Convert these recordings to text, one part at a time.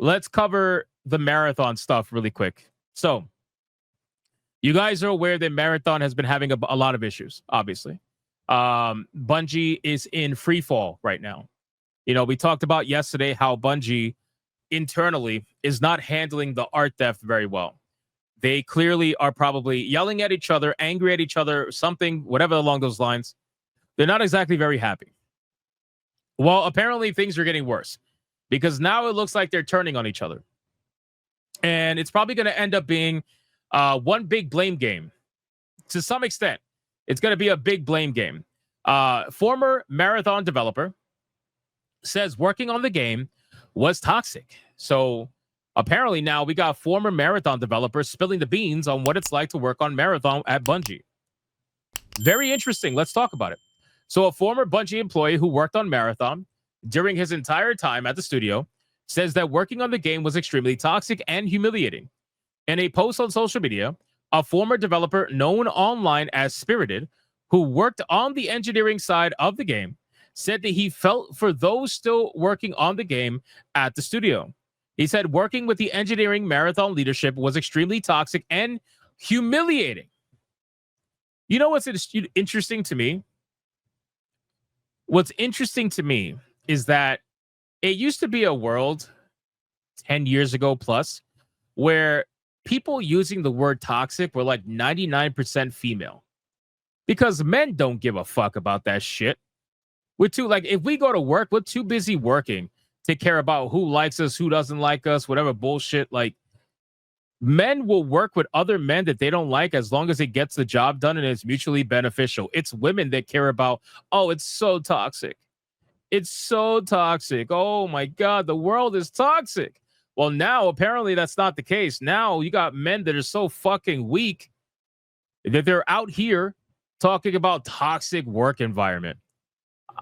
let's cover the Marathon stuff really quick. So, you guys are aware that Marathon has been having a lot of issues, obviously. Bungie is in free fall right now. You know, we talked about yesterday how Bungie internally is not handling the art theft very well. They clearly are probably yelling at each other, angry at each other, something, whatever along those lines. They're not exactly very happy. Well, apparently things are getting worse because now it looks like they're turning on each other. And it's probably going to end up being one big blame game. To some extent, it's going to be a big blame game. Former Marathon developer says working on the game was toxic. So apparently now we got former Marathon developers spilling the beans on what it's like to work on Marathon at Bungie. Very interesting. Let's talk about it. So a former Bungie employee who worked on Marathon during his entire time at the studio says that working on the game was extremely toxic and humiliating. In a post on social media, a former developer known online as Spirited, who worked on the engineering side of the game, said that he felt for those still working on the game at the studio. He said working with the engineering Marathon leadership was extremely toxic and humiliating. You know what's interesting to me? What's interesting to me is that it used to be a world 10 years ago plus where people using the word toxic were like 99% female because men don't give a fuck about that shit. We're too, like, if we go to work, we're too busy working to care about who likes us, who doesn't like us, whatever bullshit. Like, men will work with other men that they don't like as long as it gets the job done and it's mutually beneficial. It's women that care about, oh, it's so toxic. It's so toxic. Oh my God, the world is toxic. Well, now apparently that's not the case. Now you got men that are so fucking weak that they're out here talking about toxic work environment.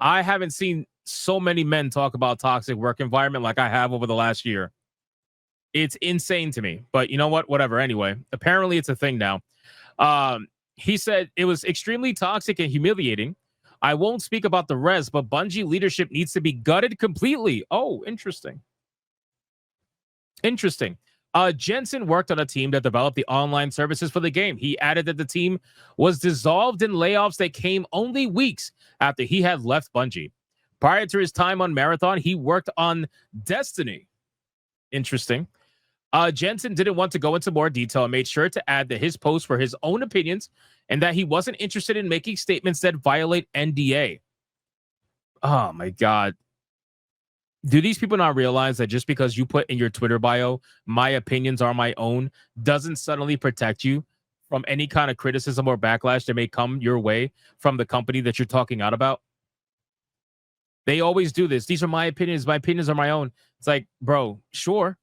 I haven't seen so many men talk about toxic work environment like I have over the last year. It's insane to me, but you know what? Whatever. Anyway, apparently it's a thing now. He said it was extremely toxic and humiliating. I won't speak about the rest, but Bungie leadership needs to be gutted completely. Oh, interesting. Interesting. Jensen worked on a team that developed the online services for the game. He added that the team was dissolved in layoffs that came only weeks after he had left Bungie. Prior to his time on Marathon, he worked on Destiny. Interesting. Jensen didn't want to go into more detail and made sure to add that his posts were his own opinions and that he wasn't interested in making statements that violate NDA. Oh, my God. Do these people not realize that just because you put in your Twitter bio, my opinions are my own, doesn't suddenly protect you from any kind of criticism or backlash that may come your way from the company that you're talking out about? They always do this. These are my opinions. My opinions are my own. It's like, bro, sure.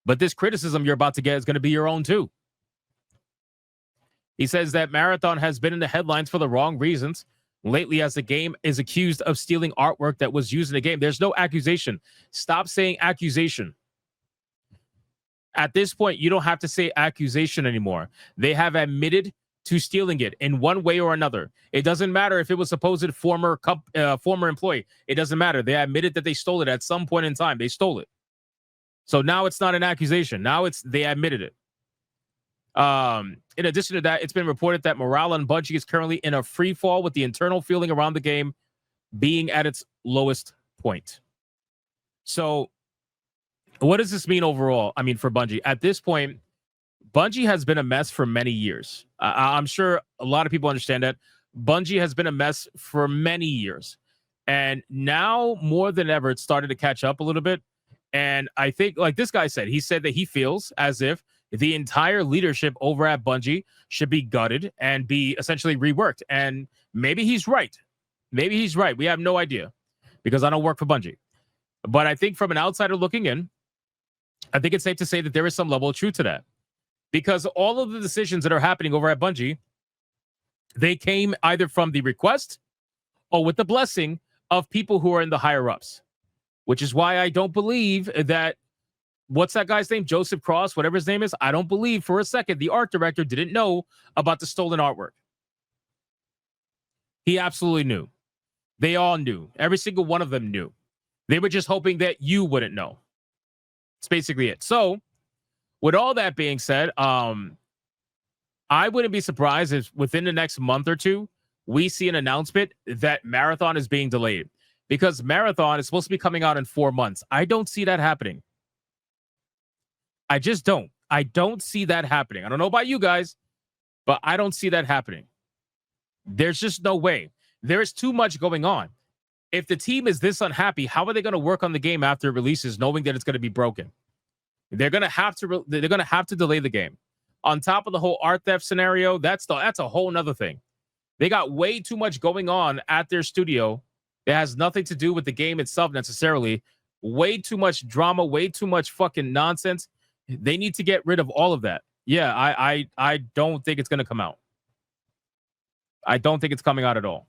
But this criticism you're about to get is going to be your own too. He says that Marathon has been in the headlines for the wrong reasons lately as the game is accused of stealing artwork that was used in the game. There's no accusation. Stop saying accusation. At this point, you don't have to say accusation anymore. They have admitted to stealing it in one way or another. It doesn't matter if it was supposed former employee. It doesn't matter. They admitted that they stole it at some point in time. They stole it. So now it's not an accusation. Now they admitted it. In addition to that, it's been reported that morale on Bungie is currently in a free fall with the internal feeling around the game being at its lowest point. So what does this mean overall? I mean, for Bungie at this point, Bungie has been a mess for many years. I'm sure a lot of people understand that Bungie has been a mess for many years. And now more than ever, it's started to catch up a little bit. And I think, like this guy said, he said that he feels as if the entire leadership over at Bungie should be gutted and be essentially reworked. And maybe he's right. Maybe he's right. We have no idea because I don't work for Bungie. But I think from an outsider looking in, I think it's safe to say that there is some level of truth to that. Because all of the decisions that are happening over at Bungie, they came either from the request or with the blessing of people who are in the higher ups. Which is why I don't believe that, what's that guy's name? Joseph Cross, whatever his name is. I don't believe for a second the art director didn't know about the stolen artwork. He absolutely knew. They all knew. Every single one of them knew. They were just hoping that you wouldn't know. It's basically it. So, with all that being said, I wouldn't be surprised if within the next month or two, we see an announcement that Marathon is being delayed, because Marathon is supposed to be coming out in 4 months. I don't see that happening. I just don't. I don't see that happening. I don't know about you guys, but I don't see that happening. There's just no way. There is too much going on. If the team is this unhappy, how are they going to work on the game after it releases, knowing that it's going to be broken? They're going to have to. They're going to have to delay the game. On top of the whole art theft scenario, that's a whole nother thing. They got way too much going on at their studio that has nothing to do with the game itself necessarily. Way too much drama, way too much fucking nonsense. They need to get rid of all of that. Yeah, I don't think it's going to come out. I don't think it's coming out at all.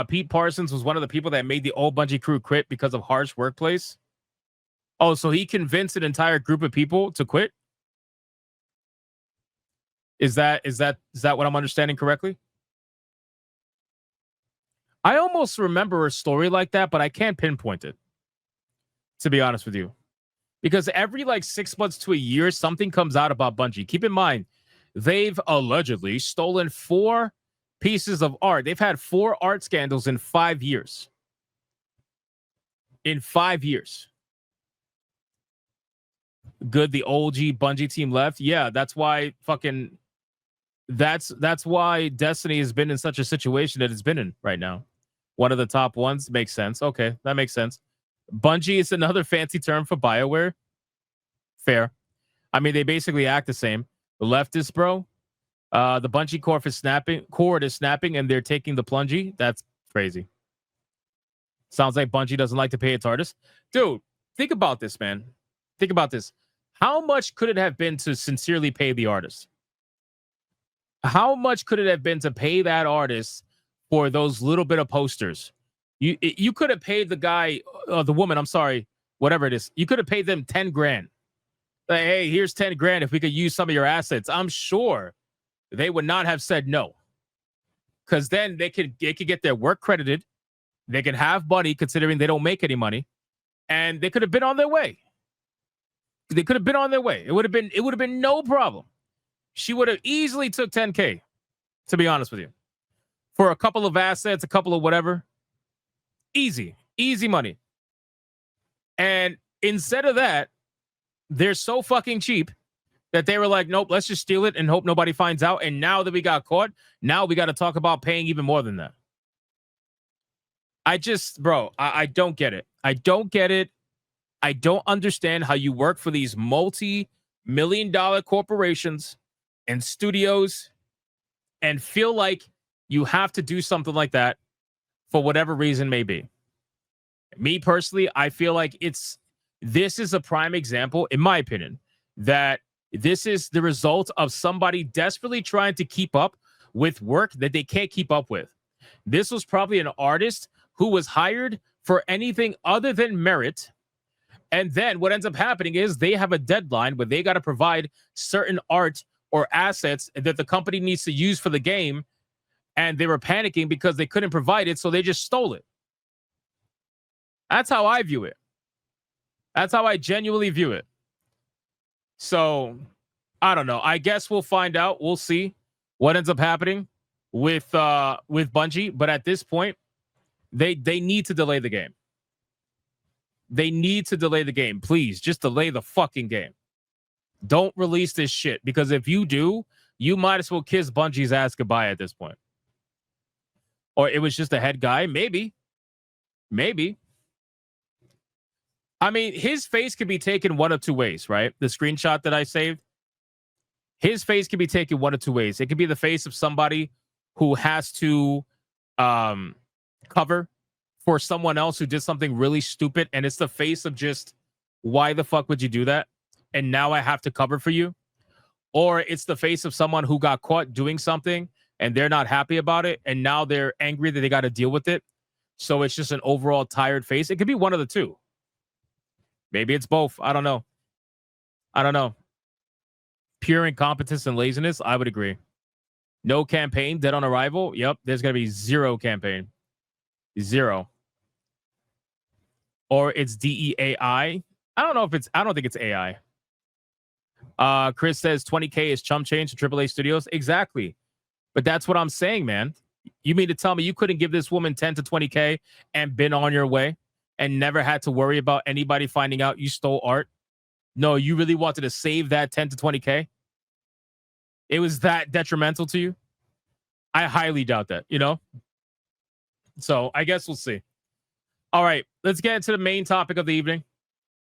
Pete Parsons was one of the people that made the old Bungie crew quit because of harsh workplace. Oh, so he convinced an entire group of people to quit? Is that what I'm understanding correctly? I almost remember a story like that, but I can't pinpoint it, to be honest with you. Because every 6 months to a year, something comes out about Bungie. Keep in mind, they've allegedly stolen 4 pieces of art. They've had 4 art scandals in 5 years. In 5 years. Good, the OG Bungie team left. Yeah, that's why that's why Destiny has been in such a situation that it's been in right now. One of the top ones. Makes sense. Okay, that makes sense. Bungie is another fancy term for BioWare. Fair. I mean, they basically act the same. The leftists, bro. The Bungie cord is snapping, and they're taking the plungy. That's crazy. Sounds like Bungie doesn't like to pay its artists. Dude, think about this, man. Think about this. How much could it have been to sincerely pay the artist? How much could it have been to pay that artist for those little bit of posters? You could have paid the guy, the woman, I'm sorry, whatever it is. You could have paid them 10 grand. Like, hey, here's 10 grand if we could use some of your assets. I'm sure they would not have said no. Because then they could get their work credited. They could have money, considering they don't make any money. And they could have been on their way. They could have been on their way. It would have been no problem. She would have easily took 10K, to be honest with you. For a couple of assets, a couple of whatever. Easy money. And instead of that, they're so fucking cheap that they were like, nope, let's just steal it and hope nobody finds out. And now that we got caught, now we got to talk about paying even more than that. I don't get it. I don't get it. I don't understand how you work for these multi-million-dollar corporations and studios and feel like you have to do something like that for whatever reason may be. Me personally, I feel like this is a prime example, in my opinion, that this is the result of somebody desperately trying to keep up with work that they can't keep up with. This was probably an artist who was hired for anything other than merit. And then what ends up happening is they have a deadline where they got to provide certain art or assets that the company needs to use for the game. And they were panicking because they couldn't provide it, so they just stole it. That's how I view it. That's how I genuinely view it. So, I don't know. I guess we'll find out. We'll see what ends up happening with Bungie. But at this point, they need to delay the game. They need to delay the game. Please, just delay the fucking game. Don't release this shit, because if you do, you might as well kiss Bungie's ass goodbye at this point. Or it was just a head guy. Maybe. I mean, his face could be taken one of two ways, right? The screenshot that I saved. His face can be taken one of two ways. It could be the face of somebody who has to cover for someone else who did something really stupid. And it's the face of just, why the fuck would you do that? And now I have to cover for you. Or it's the face of someone who got caught doing something and they're not happy about it. And now they're angry that they got to deal with it. So it's just an overall tired face. It could be one of the two. Maybe it's both. I don't know. Pure incompetence and laziness. I would agree. No campaign. Dead on arrival. Yep. There's going to be zero campaign. Zero. or it's DEAI. I don't know if it's, I don't think it's AI. Chris says 20K is chump change to AAA studios. Exactly. But that's what I'm saying, man. You mean to tell me you couldn't give this woman 10 to 20K and been on your way and never had to worry about anybody finding out you stole art? No, you really wanted to save that 10 to 20K? It was that detrimental to you? I highly doubt that, you know? So I guess we'll see. All right, let's get into the main topic of the evening.